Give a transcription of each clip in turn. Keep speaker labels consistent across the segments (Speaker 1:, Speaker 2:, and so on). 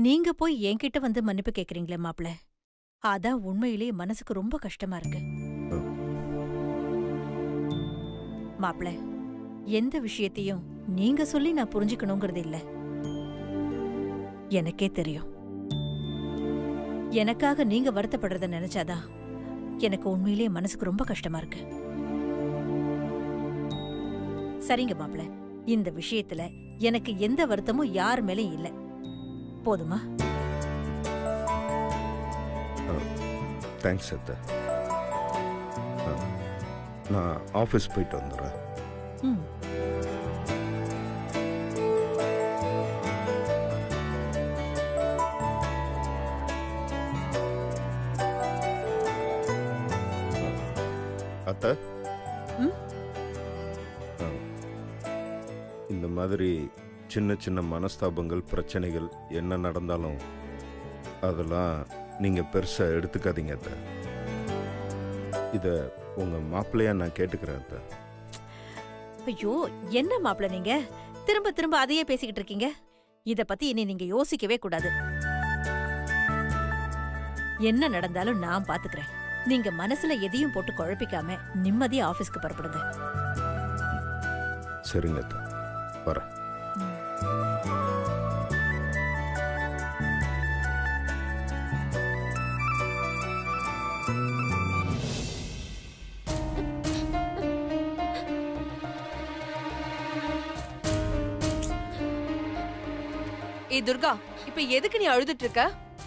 Speaker 1: நீங்க போய் என்கிட்ட வந்து மன்னிப்பு கேக்குறீங்களே மாப்ள, அதான் உண்மையிலேயே மனசுக்கு ரொம்ப கஷ்டமா இருக்கு. மாப்ள, எந்த விஷயத்தையும் நீங்க சொல்லி நான் புரிஞ்சுக்கணுங்கிறது இல்ல. எனக்கே தெரியும். எனக்காக நீங்க வருத்தப்படுறத நினைச்சாதான் எனக்கு உண்மையிலேயே மனசுக்கு ரொம்ப கஷ்டமா இருக்கு. சரிங்க மாப்ள, இந்த விஷயத்துல எனக்கு எந்த வருத்தமும் யார் மேலயும் இல்ல. போதுமா?
Speaker 2: தேங்க்ஸ் அத்தை. நான் ஆஃபீஸ் போயிட்டு வந்துடுறேன்.
Speaker 1: ம்.
Speaker 2: அத்தை,
Speaker 1: ம்?
Speaker 2: இந்த மாதிரி சின்ன சின்ன மனஸ்தாபங்கள் பிரச்சனைகள் என்ன நடந்தாலும் அதெல்லாம் நீங்கள் பெருசாக எடுத்துக்காதீங்க அத்தை. இதை உங்கள் மாப்பிள்ளையா நான் கேட்டுக்கிறேன் அத்தை.
Speaker 1: ஐயோ, என்ன மாப்ள நீங்க திரும்ப திரும்ப அதையே பேசிக்கிட்டு இருக்கீங்க? இத பத்தி இனி நீங்க யோசிக்கவே கூடாது. என்ன நடந்தாலும் நான் பாத்துக்கிறேன். நீங்க மனசுல எதையும் போட்டு குழப்பிக்காம நிம்மதியா ஆபீஸ்க்கு புறப்படுங்க.
Speaker 2: சரிங்க அத்தை, வரேன்.
Speaker 3: ஏய் துர்கா, இப்ப எதுக்கு நீ அழுதுட்டு இருக்க?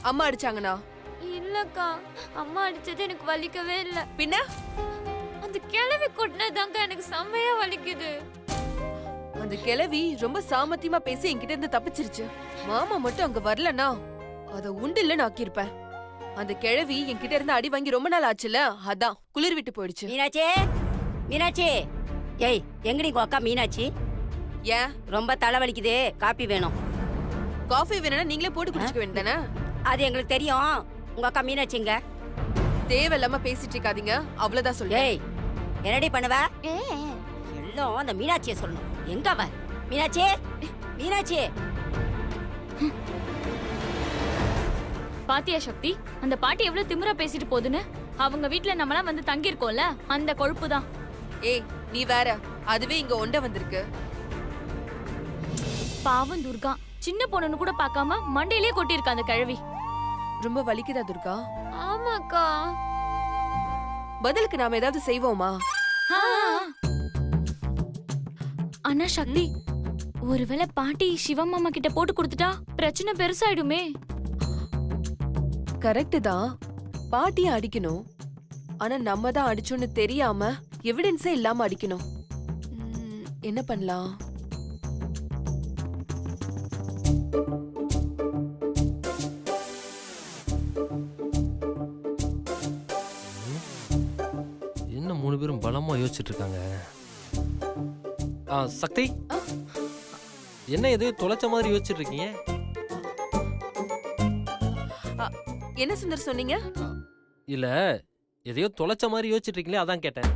Speaker 3: அம்மா அடிச்சாங்கனா?
Speaker 4: இல்லக்கா, அம்மா அடிச்சது எனக்கு வலிக்கவே இல்ல.
Speaker 3: பின்ன
Speaker 4: அந்த கிழவி கொட்டினதாங்க எனக்கு செம்மையா வலிக்குது.
Speaker 3: அந்த கிழவி ரொம்ப சாமர்த்தியமா பேசி என்கிட்ட இருந்து தப்பிச்சிருச்சு. மாமா மட்டும் அங்க வரலனா அத உண்டில்லன்னு ஆக்கியிருப்பேன். அந்த கிழவி என்கிட்ட இருந்து அடி வாங்கி ரொம்ப நாள் ஆச்சுல, அதான் குளிர் விட்டு போயிடுச்சு.
Speaker 5: மீனாட்சி, மீனாட்சி, ஏய் எங்கடி உங்க அக்கா மீனாட்சி?
Speaker 3: ஏன்
Speaker 5: ரொம்ப தலைவலிக்குது, காப்பி வேணும்.
Speaker 3: காஃபி வேணும்னா நீங்களே போட்டு குடிச்சுக்க வேண்டியதானே?
Speaker 5: அது எங்களுக்கு தெரியும். உங்க அக்கா மீனாட்சிங்க?
Speaker 3: தேவையில்லாம பேசிட்டு இருக்காதீங்க, அவ்வளவுதான் சொல்றேன்.
Speaker 5: ஏய் என்னடி பண்ணுவ? எல்லாம் அந்த மீனாட்சியை சொல்லணும். எங்க அவ? மீனாட்சி, மீனாட்சி.
Speaker 4: பாத்தியா சக்தி, அந்த பாட்டி எவ்வளவு திமிரா பேசிட்டு போகுதுன்னு? அவங்க வீட்ல நம்மளாம் வந்து தங்கி இருக்கோம்ல, அந்த கொழுப்பு தான்.
Speaker 3: ஏய் நீ வேற, அதுவே இங்க ஒண்ட வந்திருக்கு.
Speaker 4: பாவம் துர்கா, சின்ன பொண்ணுன்னு கூட பார்க்காம மண்டையிலே கொட்டிருக்க அந்த கிழவி.
Speaker 3: ரொம்ப வலிக்குதா துர்கா?
Speaker 4: ஆமாக்கா.
Speaker 3: பதிலுக்கு நாம ஏதாவது செய்வோமா?
Speaker 4: அண்ணா சக்தி, ஒருவேளை பாட்டி சிவமாமா கிட்ட போட்டு கொடுத்துட்டா பிரச்சனை பெருசாயிடுமே.
Speaker 3: கரெக்ட் தான், பாட்டிய அடிக்கணும். ஆனா நம்ம தான் அடிச்சோன்னு தெரியாம எவிடன்ஸே இல்லாம அடிக்கணும். என்ன பண்ணலாம்?
Speaker 6: என்ன 3 பேரும் பலமா யோசிச்சுட்டு இருக்காங்க. சக்தி, என்ன இது தொலைச்ச மாதிரி யோசிச்சுட்டு இருக்கீங்க?
Speaker 3: என்ன சுந்தர் சொன்னீங்க?
Speaker 6: இல்ல எதையோ தொலைச்ச மாதிரி யோசிச்சுட்டு இருக்கீங்களே, அதான் கேட்டேன்.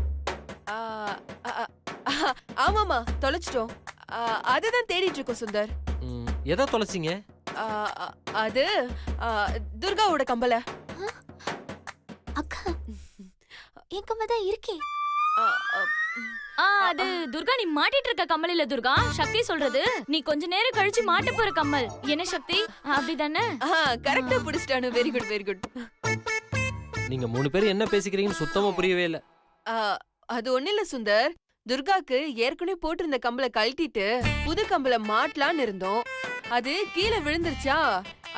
Speaker 3: ஆமாமா, தொலைச்சிட்டோம். அதுதான் தேடிட்டு இருக்கோம் சுந்தர்.
Speaker 6: எதை தொலைச்சிங்க?
Speaker 3: அது துர்காவோட கம்பல.
Speaker 4: அக்கா, என் கம்பல் தான் இருக்கே. அது துர்கா, நீ மாட்டிட்டு இருக்க கம்மல் இல்ல துர்கா. சக்தி சொல்றது நீ கொஞ்ச நேரம் கழிச்சு மாட்ட போற கம்மல். என்ன சக்தி, அப்படிதானே?
Speaker 3: கரெக்டா புடிச்சிட்டானு. Very good, very good.
Speaker 6: நீங்க 3 பேரும் என்ன பேசிக்கிறீங்கன்னு சுத்தமா புரியவே இல்ல.
Speaker 3: அது ஒண்ணு இல்ல சுந்தர், துர்காக்கு ஏற்கனவே போட்டிருந்த கம்பளை கழட்டிட்டு புது கம்பளை மாட்டலான்னு இருந்தோம். அது கீழே விழுந்துருச்சா,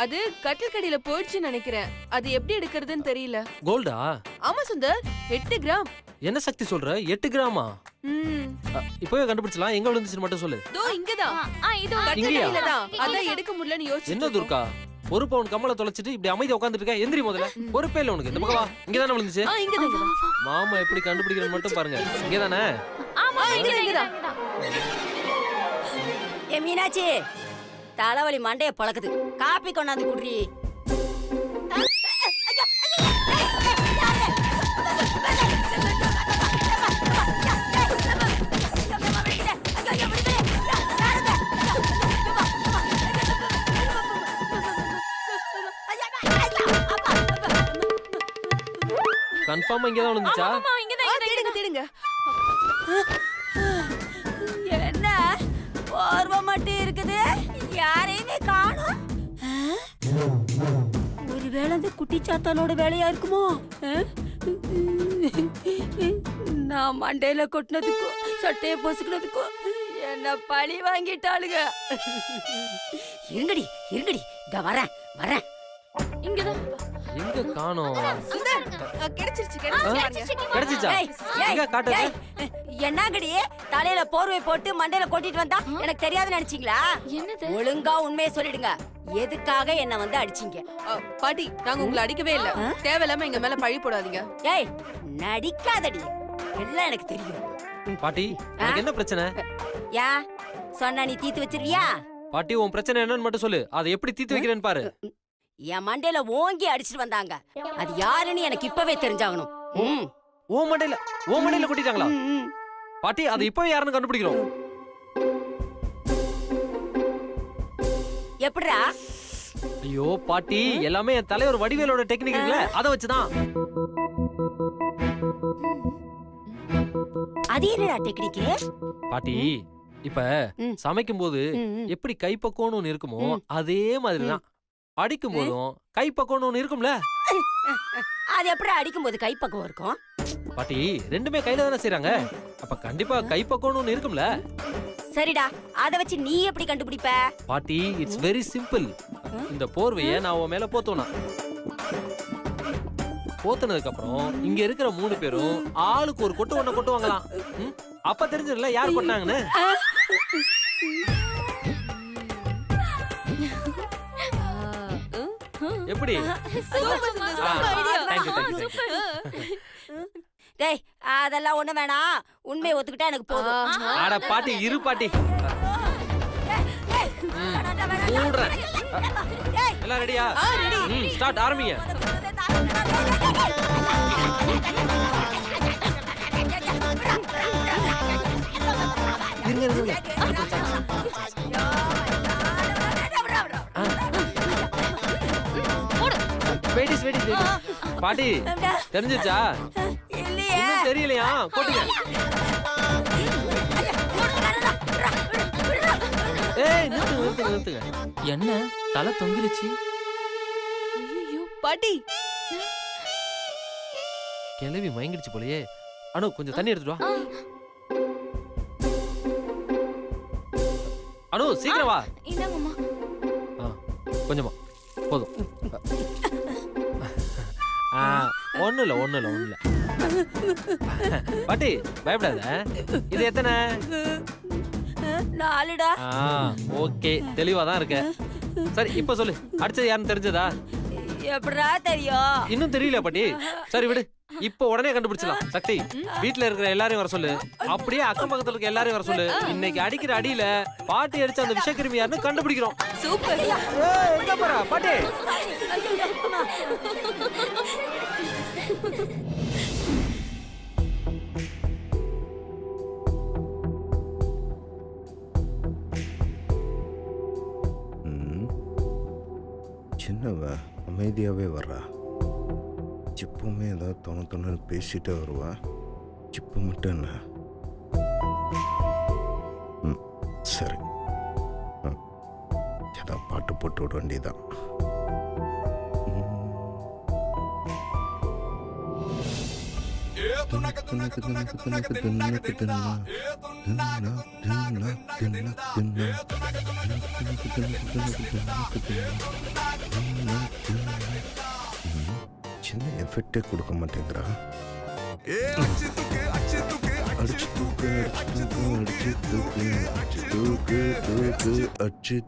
Speaker 3: அது கட்டில் கடியில போயிடுச்சுன்னு நினைக்கிறேன். அது எப்படி எடுக்கிறதுன்னு தெரியல.
Speaker 6: கோல்டா?
Speaker 3: ஆமா சுந்தர், 8 கிராம்.
Speaker 6: என்ன சக்தி சொல்ற? 8 கிராமா? இப்பவே கண்டுபிடிச்சலாம். எங்க விழுந்துச்சு மட்டும் சொல்லு.
Speaker 3: தோ இங்கதான், கட்டில்
Speaker 6: இங்கயா?
Speaker 3: கடியில தான். அதான் எடுக்க முடியலன்னு யோசிச்சு.
Speaker 6: என்ன துர்கா, 1 பவுன் கம்மலை தொலைச்சிட்டு இப்படி அமைதியா உட்காந்துட்டு இருக்க? எந்திரி முதல்ல. பொறுப்பே இல்ல உனக்கு. இந்த பக்கம் வா. இங்கதானே விழுந்துச்சு?
Speaker 3: இங்கதான்.
Speaker 6: மாமா எப்படி கண்டுபிடிக்கிறேன்னு மட்டும் பாருங்க. இங்கதானே?
Speaker 3: இங்கதான்.
Speaker 5: ஏ மீனாட்சி, தலைவலி மண்டைய பழக்குது, காப்பி கொண்டாந்து குடி.
Speaker 6: கன்ஃபார்மா இங்க தான் விழுந்துச்சா?
Speaker 4: ஆமா இங்கதான்
Speaker 3: தேடுங்க தேடுங்க.
Speaker 5: என்ன போர்வை மட்டும் இருக்குது, யாரையுமே காணோம். ஒருவேளை அந்த குட்டிச்சாத்தானோட வேலையா இருக்குமோ? நான் மண்டையில கொட்டினதுக்கும் சட்டையை பொசுக்கினதுக்கும் என்ன பழி வாங்கிட்டாளுங்க. இருங்கடி இருங்கடி, இங்க வரேன் வரேன்.
Speaker 4: இங்கதான்.
Speaker 6: எங்க காணோம்?
Speaker 3: சுந்தர் கிடைச்சிருச்சு கிடைச்சிருச்சு.
Speaker 6: கிடைச்சிச்சா?
Speaker 5: ஏய்,
Speaker 6: எங்க
Speaker 5: ஏய்,
Speaker 6: காட்டுங்க.
Speaker 5: ஏய், என்னங்கடி தலையில போர்வை போட்டு மண்டையில கொட்டிட்டு வந்தா எனக்கு தெரியாதுன்னு நினைச்சீங்களா?
Speaker 4: என்னது?
Speaker 5: ஒழுங்கா உண்மையை சொல்லிடுங்க, எதுக்காக என்ன வந்து அடிச்சீங்க?
Speaker 3: பாட்டி நாங்க உங்களை அடிக்கவே இல்ல. தேவையில்லாம எங்க மேல பழி போடாதீங்க.
Speaker 5: ஏய் நடிக்காதடி, எல்லாம் எனக்கு தெரியும்.
Speaker 6: பாட்டி உனக்கு என்ன பிரச்சனை?
Speaker 5: யா சொன்னா நீ தீத்து வச்சிருவியா?
Speaker 6: பாட்டி உன் பிரச்சனை என்னன்னு மட்டும் சொல்லு, அதை எப்படி தீர்த்து வைக்கிறேன்னு பாரு.
Speaker 5: என் மண்டையில ஓங்கி அடிச்சிட்டு வந்தாங்க, அது யாருன்னு எனக்கு இப்பவே தெரிஞ்சாகணும். ம்,
Speaker 6: ஓ மண்டையில கொட்டிட்டாங்களா?
Speaker 5: ம், ம்.
Speaker 6: பாட்டி அதை இப்போ யாருன்னு கண்டுபிடிக்கிறோம்.
Speaker 5: எப்படிடா?
Speaker 6: ஐயோ பாட்டி, எல்லாமே என் தலைவர் வடிவேலோட டெக்னிக் இருக்குல்ல, அதை வச்சுதான்.
Speaker 5: அது என்னடா டெக்னிக்கு?
Speaker 6: பாட்டி இப்ப
Speaker 5: ம்.
Speaker 6: சமைக்கும் போது
Speaker 5: ம், ம்.
Speaker 6: எப்படி கைப்பக்குவம்னு ஒண்ணு இருக்குமோ
Speaker 5: ம்.
Speaker 6: அதே மாதிரிதான் அடிக்கும் போதும் கைப்பக்குவம்னு ஒண்ணு இருக்கும்ல.
Speaker 5: அது எப்படிடா அடிக்கும் போது கைப்பக்கம் இருக்கும்?
Speaker 6: பாட்டி ரெண்டுமே கையில தானே செய்றாங்க, அப்ப கண்டிப்பா கைப்பக்குவம்னு ஒண்ணு இருக்கும்ல.
Speaker 5: சரிடா, அத வச்சு நீ எப்படி கண்டுபிடிப்ப?
Speaker 6: பாட்டி இட்ஸ் வெரி சிம்பிள். இந்த போர்வைய நான் உன் மேல போத்துவேனா, போத்துனதுக்கு அப்புறம் இங்க இருக்கிற 3 பேரும் ஆளுக்கு ஒரு கொட்டு ஒண்ண கொட்டுவாங்களாம். ம்? அப்ப தெரிஞ்சிடல யார் கொட்டாங்கன்னு. எப்படி? Thank you, thank you, thank you.
Speaker 5: டேய் அதெல்லாம் ஒண்ணு வேணாம், உண்மையை ஒத்துக்கிட்டா எனக்கு போதும்.
Speaker 6: அட பாட்டி இரு பாட்டி. மூடுறேன். எல்லாம் ரெடியா? ஸ்டார்ட் ஆரம்பிங்க. வெயிட்டிஸ் வெயிட்டிஸ். பாட்டி தெரிஞ்சிச்சா?
Speaker 5: இல்லையே.
Speaker 6: இன்னும் தெரியலையா? போட்டுங்க. ஏய் நிறுத்துங்க.
Speaker 7: என்ன தலை தொங்கிருச்சு?
Speaker 3: ஐயோ பாட்டி
Speaker 6: கிளவி மயங்கிடுச்சு போலயே. அனு கொஞ்சம் தண்ணி எடுத்துட்டு வா. அனு சீக்கிரம் வா.
Speaker 4: இந்தாங்கம்மா.
Speaker 6: கொஞ்சமா போதும். ஒண்ணு இல்ல. பாட்டி பயப்படாத. இது எத்தனை?
Speaker 5: 4டா.
Speaker 6: ஓகே தெளிவா தான் இருக்க. சரி இப்ப சொல்லு, அடிச்சது யாருன்னு தெரிஞ்சதா?
Speaker 5: எப்படிடா தெரியும்?
Speaker 6: இன்னும் தெரியல பாட்டி. சரி விடு, இப்ப உடனே கண்டுபிடிச்சலாம். சக்தி வீட்ல இருக்கிற எல்லாரையும் வர சொல்லு, அப்படியே அக்கம் பக்கத்துல இருக்க எல்லாரையும் வர சொல்லு. இன்னைக்கு அடிக்கிற அடியில பாட்டி அடிச்ச அந்த விஷக்கிருமி யாருன்னு கண்டுபிடிக்கிறோம்.
Speaker 3: சூப்பர்.
Speaker 6: எங்க போறா பாட்டி?
Speaker 2: ம். சின்னவ அமைதியாவே வர்றா. சிப்புமே ஏதாவது தொண பேசிட்டே வருவா. சிப்பு மட்டும் என்ன? ம் சரி, ஏதாவது பாட்டு போட்டு விட வேண்டியதான். சின்ன எஃபெக்டே கொடுக்க மாட்டேங்கிறா. அடிச்சு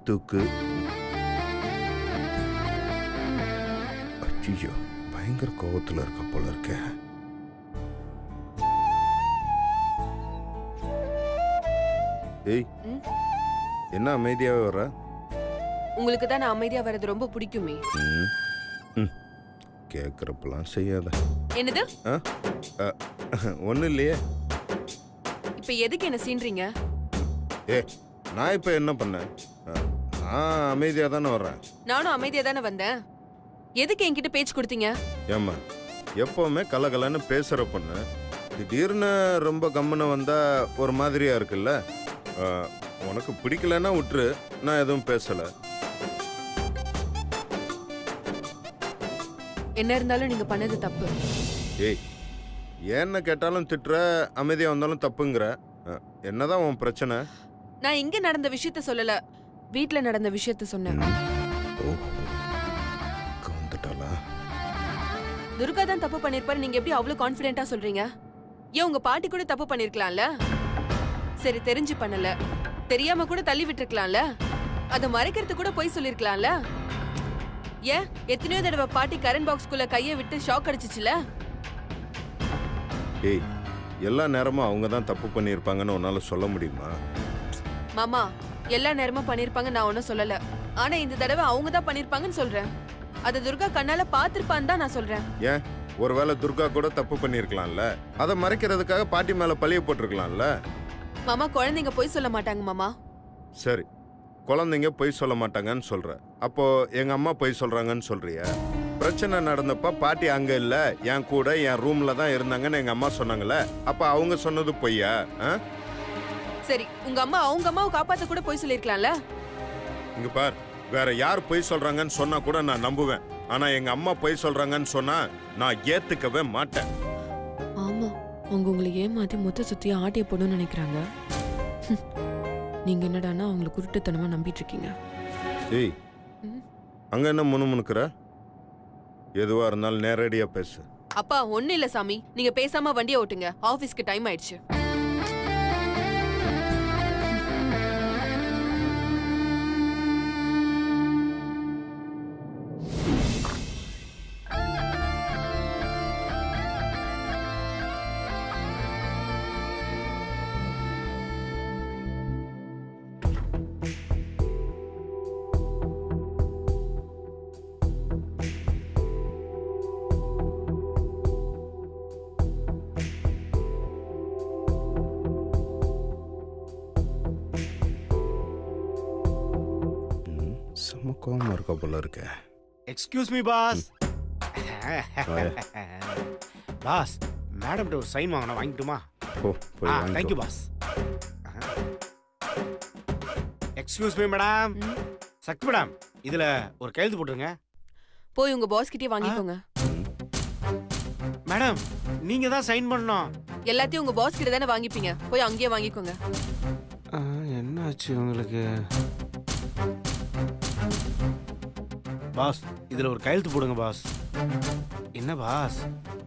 Speaker 2: தூக்கு ஐயோ பயங்கர கோவத்துல இருக்க போல இருக்க. ஏய் என்ன அமைதியாவே வர்ற?
Speaker 3: உங்களுக்கு தான் நான் அமைதியா வர்றது ரொம்ப பிடிக்குமே.
Speaker 2: கேட்குறப்பெல்லாம் செய்யாத.
Speaker 3: என்னது?
Speaker 2: ஒன்றும் இல்லையே.
Speaker 3: இப்ப எதுக்கு என்ன சீன்றீங்க?
Speaker 2: நான் இப்போ என்ன பண்ணேன்? நான் அமைதியாக தானே வர்றேன்.
Speaker 3: நானும் அமைதியா தானே வந்தேன். எதுக்கு என்கிட்ட பேச்சு கொடுத்தீங்க?
Speaker 2: ஏம்மா எப்பவுமே கலகலன்னு பேசுற பொண்ணு திடீர்னு ரொம்ப கம்முன்னு வந்தா ஒரு மாதிரியா இருக்குல்ல. உனக்கு பிடிக்கலன்னா விட்டுரு, நான் எதுவும் பேசல.
Speaker 3: என்ன இருந்தாலும் நீங்க பண்ணது தப்பு.
Speaker 2: ஏய், ஏன்னு கேட்டாலும் திட்டுற, அமைதியா வந்தாலும் தப்புங்கிற. என்னதான் உன் பிரச்சனை?
Speaker 3: நான் இங்க நடந்த விஷயத்த சொல்லல, வீட்ல நடந்த விஷயத்த சொன்னேன்.
Speaker 2: வந்துட்டாளா?
Speaker 3: துர்கா தான் தப்பு பண்ணிருப்பாரு, நீங்க எப்படி அவ்வளவு கான்ஃபிடென்ட்டா சொல்றீங்க? ஏன் உங்க பாட்டி கூட தப்பு பண்ணிருக்கலாம்ல? சரி, தெரிஞ்சு பண்ணல, தெரியாம கூட தள்ளி விட்டுருக்கலாம்ல, அதை மறைக்கிறது கூட போய் சொல்லிருக்கலாம்ல. ஏன் எத்தனையோ தடவை பாட்டி கரண்ட் பாக்ஸ்குள்ள கையை விட்டு ஷாக் அடிச்சிச்சுல.
Speaker 2: ஏய், எல்லா நேரமும் அவங்க தான் தப்பு பண்ணியிருப்பாங்கன்னு உன்னால சொல்ல முடியுமா?
Speaker 3: மாமா, எல்லா நேரமும் பண்ணிருப்பாங்க நான் ஒன்னும் சொல்லல. ஆனா இந்த தடவை அவங்க தான் பண்ணிருப்பாங்கன்னு சொல்றேன். அதை துர்கா கண்ணால பாத்திருப்பான்னு தான் நான் சொல்றேன்.
Speaker 2: ஏன் ஒருவேளை துர்கா கூட தப்பு பண்ணியிருக்கலாம்ல, அதை மறைக்கிறதுக்காக பாட்டி மேல பழிய போட்டிருக்கலாம்ல.
Speaker 3: மாமா, குழந்தைங்க போய் சொல்ல மாட்டாங்க மாமா.
Speaker 2: சரி, குழந்தைங்க பொய் சொல்ல மாட்டாங்கன்னு சொல்ற, அப்போ எங்க அம்மா பொய் சொல்றாங்கன்னு சொல்றிய? பிரச்சனை நடந்தப்ப பாட்டி அங்க இல்ல, என் கூட என் ரூம்ல தான் இருந்தாங்கன்னு எங்க அம்மா சொன்னாங்கல்ல, அப்ப அவங்க சொன்னது பொய்யா?
Speaker 3: சரி, உங்க அம்மா அவங்க அம்மாவை காப்பாத்த கூட போய் சொல்லிருக்கலாம்ல.
Speaker 2: இங்க பார், வேற யார் பொய் சொல்றாங்கன்னு சொன்னா கூட நான் நம்புவேன். ஆனா எங்க அம்மா பொய் சொல்றாங்கன்னு சொன்னா நான் ஏத்துக்கவே மாட்டேன்.
Speaker 3: ஆமா, அவங்க உங்களை ஏமாத்தி மொத்த சுத்தி ஆட்டிய போடணும்னு நினைக்கிறாங்க. நீங்க என்னடான்னா அவங்களை குருட்டுத்தனமா நம்பிட்டு இருக்கீங்க.
Speaker 2: ஏய், அங்க என்ன முணுமுணுக்கிற? எதுவா இருந்தாலும் நேரடியா பேசு.
Speaker 3: அப்பா, ஒண்ணு இல்ல சாமி, நீங்க பேசாம வண்டியை ஓட்டுங்க, ஆபீஸ்க்கு டைம் ஆயிடுச்சு.
Speaker 2: செம்ம கோவமா இருக்க போல இருக்க.
Speaker 8: Excuse me boss. Boss, madam ஒரு சைன் வாங்கணும், வாங்கிட்டுமா? Thank you boss. Excuse me madam. Sakthi madam, இதுல ஒரு கையெழுத்து போட்டுருங்க.
Speaker 3: போய் உங்க பாஸ் கிட்டே வாங்கிக்கோங்க.
Speaker 8: மேடம், நீங்க தான் சைன் பண்ணணும்.
Speaker 3: எல்லாத்தையும் உங்க பாஸ் கிட்ட தானே வாங்கிப்பீங்க, போய் அங்கேயே வாங்கிக்கோங்க.
Speaker 8: என்னாச்சு உங்களுக்கு? பாஸ், இதுல ஒரு கையெழுத்து போடுங்க பாஸ். என்ன பாஸ்,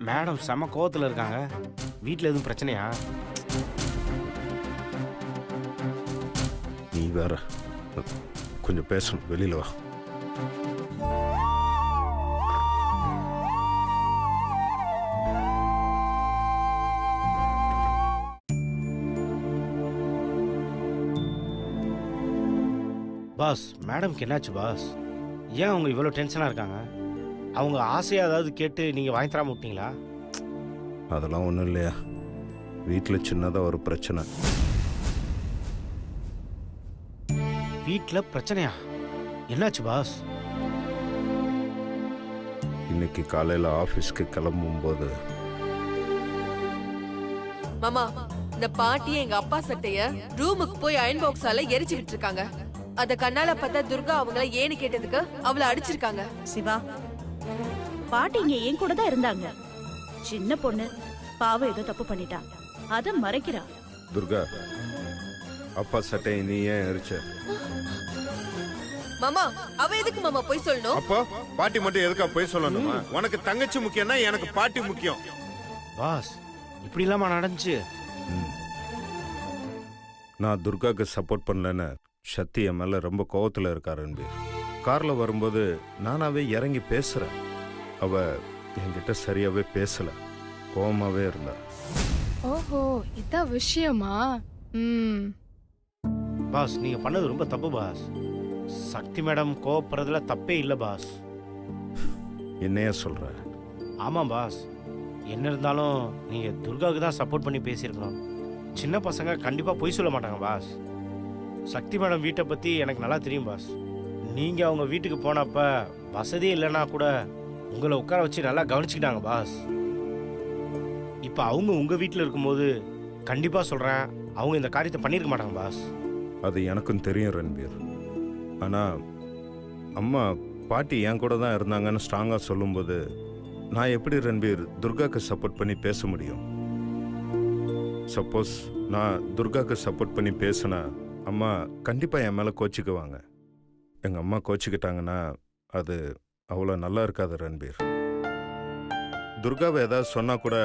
Speaker 8: மேடம் செம கோவத்துல இருக்காங்க. வீட்ல எதுவும் பிரச்சனையா?
Speaker 2: நீ வேற கொஞ்சம் பேசணும், வெளியில வா.
Speaker 8: பாஸ், மேடம்க்கு என்னாச்சு பாஸ்? ஏன் அவங்க இவ்வளோ டென்ஷனாக இருக்காங்க? அவங்க ஆசையாக ஏதாவது கேட்டு நீங்கள் வாங்கி தராம விட்டீங்களா?
Speaker 2: அதெல்லாம் ஒன்றும் இல்லையா, வீட்டில் சின்னதாக ஒரு பிரச்சனை.
Speaker 8: வீட்டில் பிரச்சனையா? என்னாச்சு பாஸ்?
Speaker 2: இன்னைக்கு காலையில் ஆஃபீஸ்க்கு கிளம்பும்போது
Speaker 3: மாமா, இந்த பாட்டி எங்க அப்பா சட்டைய ரூமுக்கு போய் அயன் பாக்ஸால எரிச்சுக்கிட்டு இருக்காங்க. அத கண்ணால பார்த்தா துர்கா அவங்கள ஏன்னு கேட்டதுக்கு அவளை அடிச்சிருக்காங்க.
Speaker 1: சிவா, பாட்டி இங்க என் கூட தான் இருந்தாங்க. சின்ன பொண்ணு பாவம் ஏதோ தப்பு பண்ணிட்டா, அத மறைக்கிறா.
Speaker 2: துர்கா, அப்பா சட்டை நீ ஏன் எரிச்ச?
Speaker 3: மாமா, அவ எதுக்கு மாமா போய் சொல்லணும்?
Speaker 2: அப்போ பாட்டி மட்டும் எதுக்கா போய் சொல்லணுமா? உனக்கு தங்கச்சி முக்கியம்னா எனக்கு பாட்டி முக்கியம்.
Speaker 8: பாஸ், இப்படி இல்லாம நடந்துச்சு.
Speaker 2: நான் துர்காக்கு சப்போர்ட் பண்ணலன்னு சக்தி என் மேல ரொம்ப கோவத்துல இருக்காரு. கார்ல வரும்போது நானாவே இறங்கி பேசுறேன். அவ என்கிட்ட சரியாவே பேசல, கோவமாவே இருந்தா.
Speaker 9: ஓஹோ, இதான் விஷயமா?
Speaker 8: பாஸ், நீங்க பண்ணது ரொம்ப தப்பு பாஸ். சக்தி மேடம் கோவப்படுறதுல தப்பே இல்லை பாஸ்.
Speaker 2: என்னைய சொல்ற?
Speaker 8: ஆமாம் பாஸ், என்ன இருந்தாலும் நீங்க துர்காவுக்கு தான் சப்போர்ட் பண்ணி பேசியிருக்கணும். சின்ன பசங்க கண்டிப்பா பொய் சொல்ல மாட்டாங்க பாஸ். சக்தி மேடம் வீட்டை பத்தி எனக்கு நல்லா தெரியும் பாஸ். நீங்க அவங்க வீட்டுக்கு போனப்ப வசதி இல்லைன்னா கூட உங்களை உட்கார வச்சு நல்லா கவனிச்சுக்கிட்டாங்க பாஸ். இப்போ அவங்க உங்கள் வீட்டில் இருக்கும்போது கண்டிப்பாக சொல்கிறேன் அவங்க இந்த காரியத்தை பண்ணியிருக்க மாட்டாங்க பாஸ்.
Speaker 2: அது எனக்கும் தெரியும் ரன்பீர். ஆனால் அம்மா பாட்டி என் கூட தான் இருந்தாங்கன்னு ஸ்ட்ராங்காக சொல்லும்போது நான் எப்படி ரன்பீர் துர்காக்கு சப்போர்ட் பண்ணி பேச முடியும்? சப்போஸ் நான் துர்காக்கு சப்போர்ட் பண்ணி பேசினா அம்மா கண்டிப்பாக என் மேலே கோச்சிக்குவாங்க. எங்கள் அம்மா கோச்சிக்கிட்டாங்கன்னா அது அவ்வளோ நல்லா இருக்காது ரன்பீர். துர்காவை ஏதாவது சொன்னால் கூட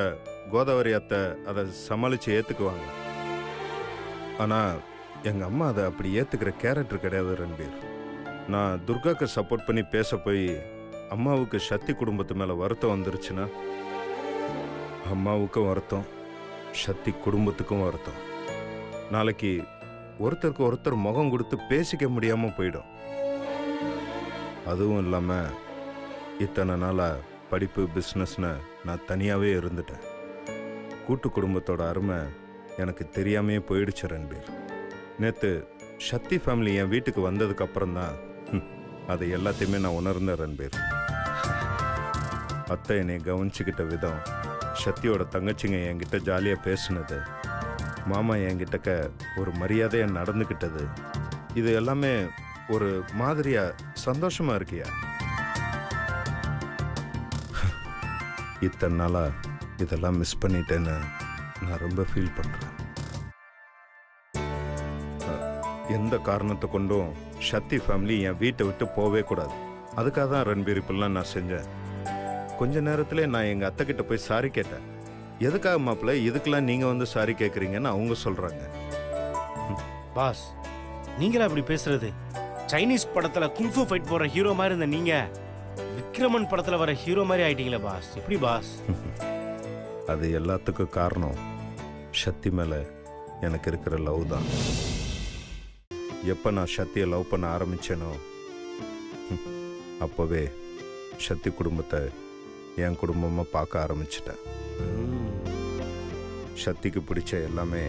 Speaker 2: கோதாவரி அத்தை அதை சமாளித்து ஏற்றுக்குவாங்க. ஆனால் எங்கள் அம்மா அதை அப்படி ஏற்றுக்கிற கேரக்டர் கிடையாது ரன்பீர். நான் துர்காக்கு சப்போர்ட் பண்ணி பேச போய் அம்மாவுக்கு சக்தி குடும்பத்து மேலே வருத்தம் வந்துருச்சுன்னா அம்மாவுக்கும் வருத்தம், சக்தி குடும்பத்துக்கும் வருத்தம். நாளைக்கு ஒருத்தருக்கு ஒருத்தர் முகம் கொடுத்து பேசிக்க முடியாமல் போயிடும். அதுவும் இல்லாமல் இத்தனை நாளாக படிப்பு பிஸ்னஸ்னு நான் தனியாகவே இருந்துட்டேன். கூட்டு குடும்பத்தோட அருமை எனக்கு தெரியாமையே போயிடுச்சு ரன்பீர். நேற்று சக்தி ஃபேமிலி என் வீட்டுக்கு வந்ததுக்கு அப்புறம் தான் அதை எல்லாத்தையுமே நான் உணர்ந்தேன் ரன்பீர். அத்தை என்னை கவனிச்சுக்கிட்ட விதம், சக்தியோட தங்கச்சிங்க என்கிட்ட ஜாலியாக பேசுனது, மாமா என்கிட்டக்க ஒரு மரியாதையாக நடந்துக்கிட்டது, இது எல்லாமே ஒரு மாதிரியா சந்தோஷமா இருக்கியா? இத்தனை நாளா இதெல்லாம் மிஸ் பண்ணிட்டேன்னு நான் ரொம்ப ஃபீல் பண்றேன். எந்த காரணத்தை கொண்டும் சக்தி ஃபேமிலி என் வீட்டை விட்டு போவே கூடாது. அதுக்காக தான் ரன்பீர் இப்பெல்லாம் நான் செஞ்சேன். கொஞ்ச நேரத்திலே நான் எங்கள் அத்தை கிட்ட போய் சாரி கேட்டேன். எதுக்காக மாப்பிள்ள இதுக்கெல்லாம் நீங்கள் வந்து சாரி கேட்குறீங்கன்னு அவங்க சொல்கிறாங்க.
Speaker 8: பாஸ், நீங்களா அப்படி பேசுறது? சைனீஸ் படத்தில் குங்ஃபு ஃபைட் போடுற ஹீரோ மாதிரி இருந்த நீங்கள் விக்ரமன் படத்தில் வர ஹீரோ மாதிரி ஆயிட்டீங்களே பாஸ். எப்படி பாஸ்?
Speaker 2: அது எல்லாத்துக்கும் காரணம் சக்தி மேலே எனக்கு இருக்கிற லவ் தான். எப்போ நான் சக்தியை லவ் பண்ண ஆரம்பித்தேனோ அப்போவே சக்தி குடும்பத்தை என் குடும்பமாக பார்க்க ஆரம்பிச்சிட்டேன். சக்திக்கு பிடிச்ச எல்லாமே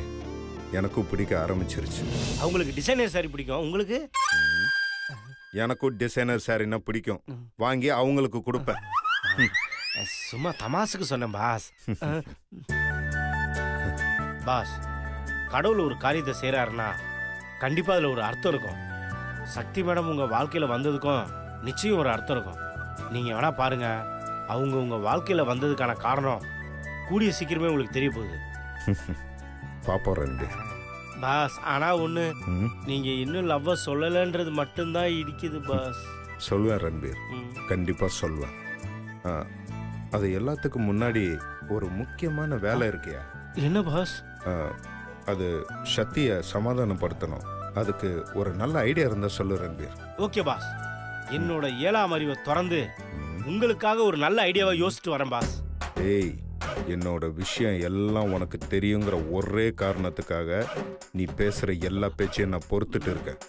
Speaker 2: எனக்கும் பிடிக்க ஆரம்பிச்சிருச்சு.
Speaker 8: அவங்களுக்கு டிசைனர் சாரி பிடிக்கும், உங்களுக்கு?
Speaker 2: எனக்கும் டிசைனர் சாரின்னா பிடிக்கும். வாங்கி அவங்களுக்கு கொடுப்பேன்.
Speaker 8: சும்மா தமாசுக்கு சொன்னேன் பாஸ். பாஸ், கடவுள் ஒரு காரியத்தை செய்கிறாருன்னா கண்டிப்பாக அதில் ஒரு அர்த்தம் இருக்கும். சக்தி மேடம் உங்கள் வாழ்க்கையில் வந்ததுக்கும் நிச்சயம் ஒரு அர்த்தம் இருக்கும். நீங்கள் வேணா பாருங்க, அவங்க உங்கள் வாழ்க்கையில் வந்ததுக்கான காரணம் கூடிய சீக்கிரமே உங்களுக்கு தெரிய போகுது.
Speaker 2: பாப்போம் ரெண்டு
Speaker 8: பாஸ். ஆனால் ஒன்று, நீங்கள் இன்னும் லவ்வை சொல்லலைன்றது மட்டும்தான் இடிக்குது பாஸ்.
Speaker 2: சொல்வேன் ரன்பீர், கண்டிப்பாக சொல்வேன். அது எல்லாத்துக்கும் முன்னாடி ஒரு முக்கியமான வேலை இருக்கியா?
Speaker 8: என்ன பாஸ்?
Speaker 2: அது சக்தியை சமாதானப்படுத்தணும். அதுக்கு ஒரு நல்ல ஐடியா இருந்தால் சொல்லு ரன்பீர்.
Speaker 8: ஓகே பாஸ், என்னோட 7ஆம் அறிவை திறந்து உங்களுக்காக ஒரு நல்ல ஐடியாவை யோசிச்சுட்டு வரேன் பாஸ்.
Speaker 2: ஏய், என்னோட விஷயம் எல்லாம் உனக்கு தெரியுங்கிற ஒரே காரணத்துக்காக நீ பேசுகிற எல்லா பேச்சையும் நான் பொறுத்துட்டு இருக்கேன்.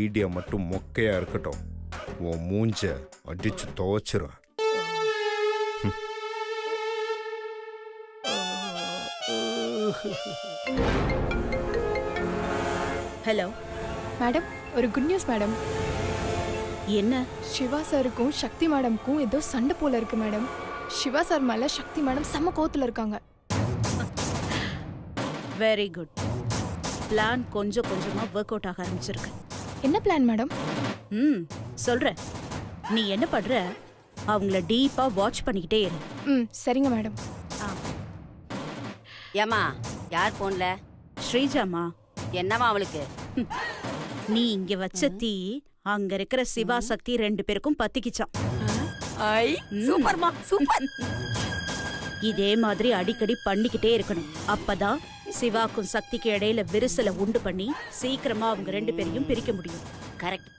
Speaker 2: ஐடியா மட்டும் மொக்கையா இருக்கட்டும், உன் மூஞ்ச அடிச்சு துவைச்சிரும்.
Speaker 1: ஹலோ
Speaker 9: மேடம், ஒரு குட் நியூஸ் மேடம்.
Speaker 1: என்ன?
Speaker 9: சிவா சாருக்கும் சக்தி மேடம்க்கும் ஏதோ சண்டை போல இருக்கு மேடம். சிவா சார் மேல சக்தி மேடம் செம்ம கோவத்துல இருக்காங்க.
Speaker 1: Very good. பிளான் கொஞ்சம் கொஞ்சமா ஒர்க் அவுட் ஆக ஆரம்பிச்சிருக்கு.
Speaker 9: என்ன பிளான் மேடம்?
Speaker 1: சொல்றேன். நீ என்ன பண்ற, அவங்கள டீப்பா வாட்ச் பண்ணிக்கிட்டே இரு.
Speaker 9: சரிங்க மேடம்.
Speaker 5: ஏமா, யார் போன்ல?
Speaker 1: ஸ்ரீஜாமா.
Speaker 5: என்னவா அவளுக்கு?
Speaker 1: நீ இங்க வச்ச தீ அங்க இருக்கிற சிவா சக்தி 2 பேருக்கும் பத்திக்கிச்சான்.
Speaker 5: சூப்பர்மா, சூப்பர்.
Speaker 1: இதே மாதிரி அடிக்கடி பண்ணிக்கிட்டே இருக்கணும். அப்பதான் சிவாக்கும் சக்திக்கு இடையில விரிசலை உண்டு பண்ணி சீக்கிரமா அவங்க 2 பேரையும் பிரிக்க முடியும்.
Speaker 5: கரெக்ட்.